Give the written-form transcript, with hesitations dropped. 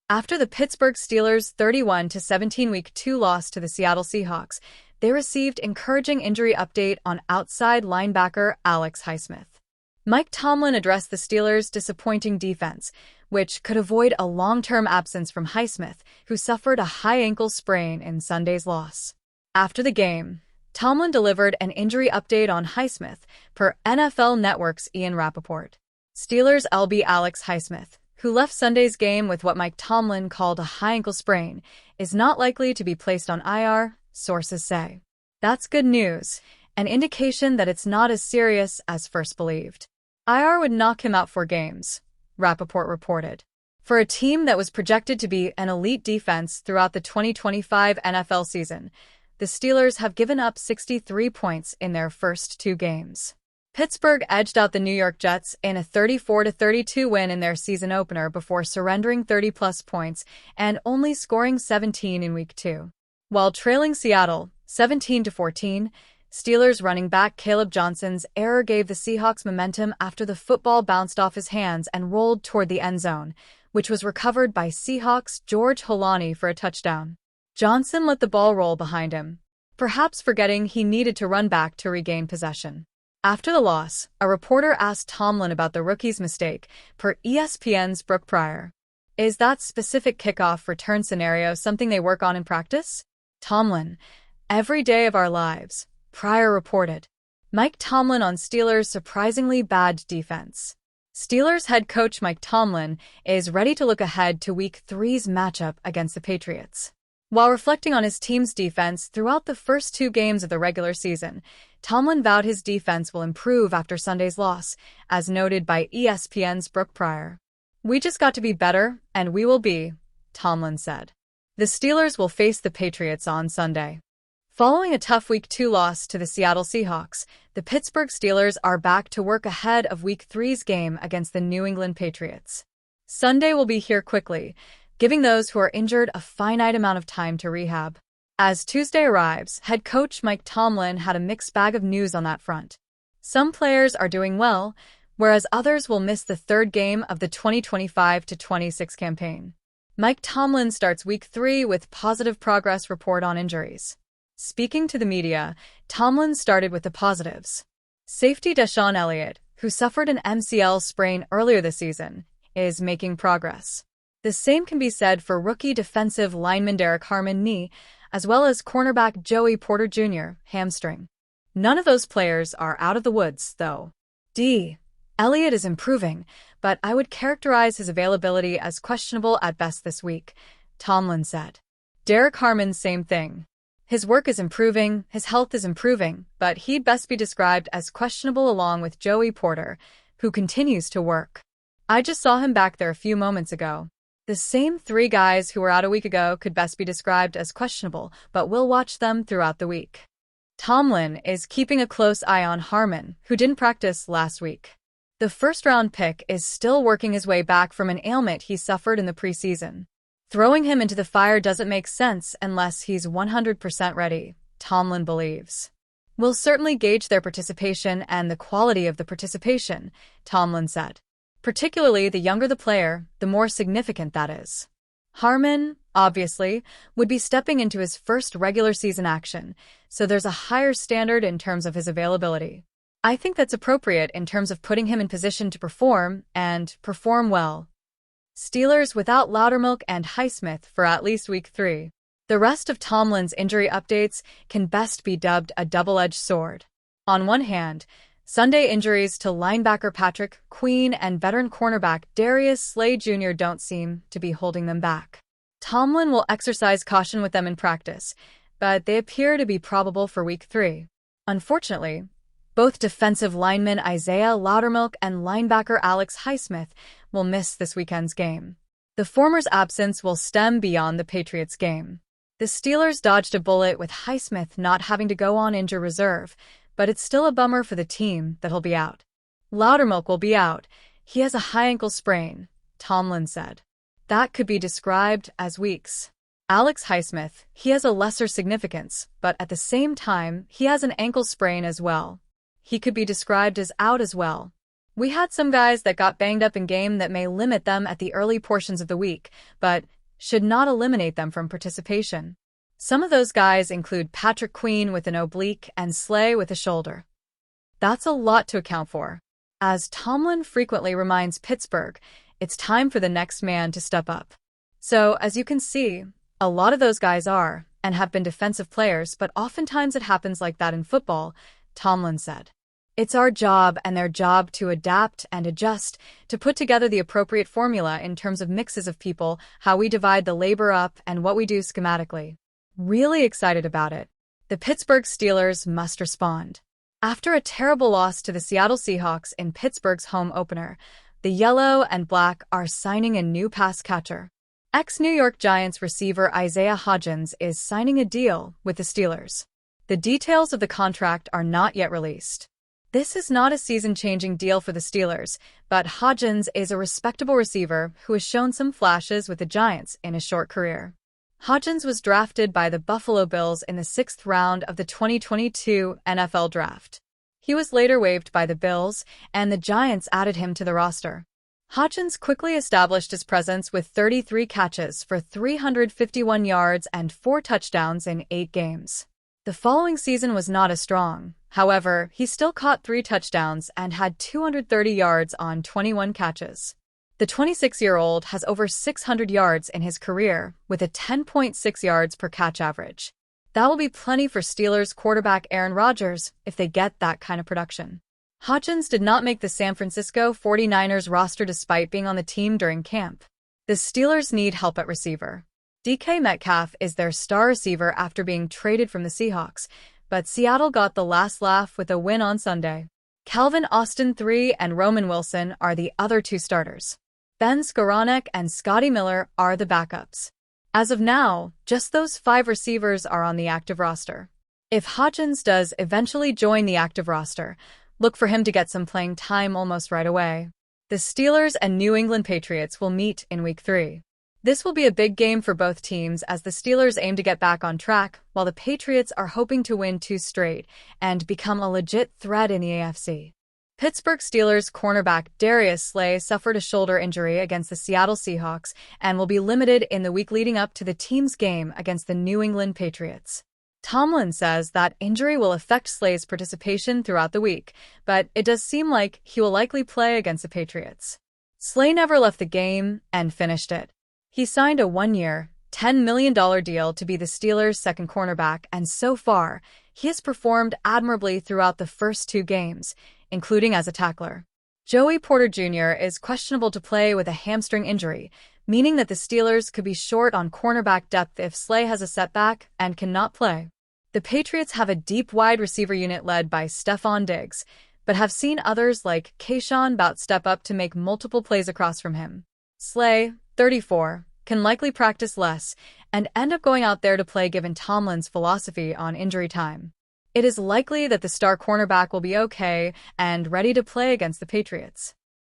After the Pittsburgh Steelers' 31-17 Week 2 loss to the Seattle Seahawks, they received encouraging injury update on outside linebacker Alex Highsmith. Mike Tomlin addressed the Steelers' disappointing defense, which could avoid a long-term absence from Highsmith, who suffered a high ankle sprain in Sunday's loss. After the game, Tomlin delivered an injury update on Highsmith, per NFL Network's Ian Rappaport. Steelers LB Alex Highsmith, who left Sunday's game with what Mike Tomlin called a high ankle sprain, is not likely to be placed on IR, sources say. That's good news, an indication that it's not as serious as first believed. IR would knock him out 4 games, Rappaport reported. For a team that was projected to be an elite defense throughout the 2025 NFL season, the Steelers have given up 63 points in their first 2 games. Pittsburgh edged out the New York Jets in a 34-32 win in their season opener before surrendering 30-plus points and only scoring 17 in Week 2. While trailing Seattle 17-14, Steelers running back Caleb Johnson's error gave the Seahawks momentum after the football bounced off his hands and rolled toward the end zone, which was recovered by Seahawks George Holani for a touchdown. Johnson let the ball roll behind him, perhaps forgetting he needed to run back to regain possession. After the loss, a reporter asked Tomlin about the rookie's mistake, per ESPN's Brooke Pryor. Is that specific kickoff return scenario something they work on in practice? Tomlin, every day of our lives, Pryor reported. Mike Tomlin on Steelers' surprisingly bad defense. Steelers head coach Mike Tomlin is ready to look ahead to Week 3's matchup against the Patriots. While reflecting on his team's defense throughout the first 2 games of the regular season, Tomlin vowed his defense will improve after Sunday's loss, as noted by ESPN's Brooke Pryor. We just got to be better, and we will be, Tomlin said. The Steelers will face the Patriots on Sunday. Following a tough Week 2 loss to the Seattle Seahawks, the Pittsburgh Steelers are back to work ahead of Week 3's game against the New England Patriots. Sunday will be here quickly, giving those who are injured a finite amount of time to rehab. As Tuesday arrives, head coach Mike Tomlin had a mixed bag of news on that front. Some players are doing well, whereas others will miss the 3rd game of the 2025-26 campaign. Mike Tomlin starts Week 3 with positive progress report on injuries. Speaking to the media, Tomlin started with the positives. Safety Deshaun Elliott, who suffered an MCL sprain earlier this season, is making progress. The same can be said for rookie defensive lineman Derek Harmon knee, as well as cornerback Joey Porter Jr. hamstring. None of those players are out of the woods, though. Elliott is improving, but I would characterize his availability as questionable at best this week, Tomlin said. Derek Harmon, same thing. His work is improving, his health is improving, but he'd best be described as questionable along with Joey Porter, who continues to work. I just saw him back there a few moments ago. The same 3 guys who were out a week ago could best be described as questionable, but we'll watch them throughout the week. Tomlin is keeping a close eye on Harmon, who didn't practice last week. The first-round pick is still working his way back from an ailment he suffered in the preseason. Throwing him into the fire doesn't make sense unless he's 100% ready, Tomlin believes. We'll certainly gauge their participation and the quality of the participation, Tomlin said. Particularly the younger the player, the more significant that is. Harmon, obviously, would be stepping into his first regular season action, so there's a higher standard in terms of his availability. I think that's appropriate in terms of putting him in position to perform, and perform well. Steelers without Loudermilk and Highsmith for at least Week 3. The rest of Tomlin's injury updates can best be dubbed a double-edged sword. On one hand, Sunday injuries to linebacker Patrick Queen and veteran cornerback Darius Slay Jr. don't seem to be holding them back. Tomlin will exercise caution with them in practice, but they appear to be probable for Week 3. Unfortunately, both defensive lineman Isaiah Loudermilk and linebacker Alex Highsmith will miss this weekend's game. The former's absence will stem beyond the Patriots game. The Steelers dodged a bullet with Highsmith not having to go on injured reserve, but it's still a bummer for the team that he'll be out. Loudermilk will be out. He has a high ankle sprain, Tomlin said. That could be described as weeks. Alex Highsmith, he has a lesser significance, but at the same time, he has an ankle sprain as well. He could be described as out as well. We had some guys that got banged up in game that may limit them at the early portions of the week, but should not eliminate them from participation. Some of those guys include Patrick Queen with an oblique and Slay with a shoulder. That's a lot to account for. As Tomlin frequently reminds Pittsburgh, it's time for the next man to step up. So, as you can see, a lot of those guys are, and have been defensive players, but oftentimes it happens like that in football, Tomlin said. It's our job and their job to adapt and adjust, to put together the appropriate formula in terms of mixes of people, how we divide the labor up, and what we do schematically. Really excited about it. The Pittsburgh Steelers must respond. After a terrible loss to the Seattle Seahawks in Pittsburgh's home opener, the yellow and black are signing a new pass catcher. Ex-New York Giants receiver Isaiah Hodgins is signing a deal with the Steelers. The details of the contract are not yet released. This is not a season-changing deal for the Steelers, but Hodgins is a respectable receiver who has shown some flashes with the Giants in his short career. Hodgins was drafted by the Buffalo Bills in the 6th round of the 2022 NFL Draft. He was later waived by the Bills, and the Giants added him to the roster. Hodgins quickly established his presence with 33 catches for 351 yards and 4 touchdowns in 8 games. The following season was not as strong. However, he still caught 3 touchdowns and had 230 yards on 21 catches. The 26-year-old has over 600 yards in his career, with a 10.6 yards per catch average. That will be plenty for Steelers quarterback Aaron Rodgers if they get that kind of production. Hodgins did not make the San Francisco 49ers roster despite being on the team during camp. The Steelers need help at receiver. DK Metcalf is their star receiver after being traded from the Seahawks, but Seattle got the last laugh with a win on Sunday. Calvin Austin III and Roman Wilson are the other 2 starters. Ben Skowronek and Scotty Miller are the backups. As of now, just those 5 receivers are on the active roster. If Hodgins does eventually join the active roster, look for him to get some playing time almost right away. The Steelers and New England Patriots will meet in Week 3. This will be a big game for both teams as the Steelers aim to get back on track, while the Patriots are hoping to win 2 straight and become a legit threat in the AFC. Pittsburgh Steelers cornerback Darius Slay suffered a shoulder injury against the Seattle Seahawks and will be limited in the week leading up to the team's game against the New England Patriots. Tomlin says that injury will affect Slay's participation throughout the week, but it does seem like he will likely play against the Patriots. Slay never left the game and finished it. He signed a 1-year, $10 million deal to be the Steelers' second cornerback, and so far, he has performed admirably throughout the first 2 games, including as a tackler. Joey Porter Jr. is questionable to play with a hamstring injury, meaning that the Steelers could be short on cornerback depth if Slay has a setback and cannot play. The Patriots have a deep wide receiver unit led by Stefon Diggs, but have seen others like Kayshon Boutte step up to make multiple plays across from him. Slay, 34, can likely practice less and end up going out there to play given Tomlin's philosophy on injury time. It is likely that the star cornerback will be okay and ready to play against the Patriots.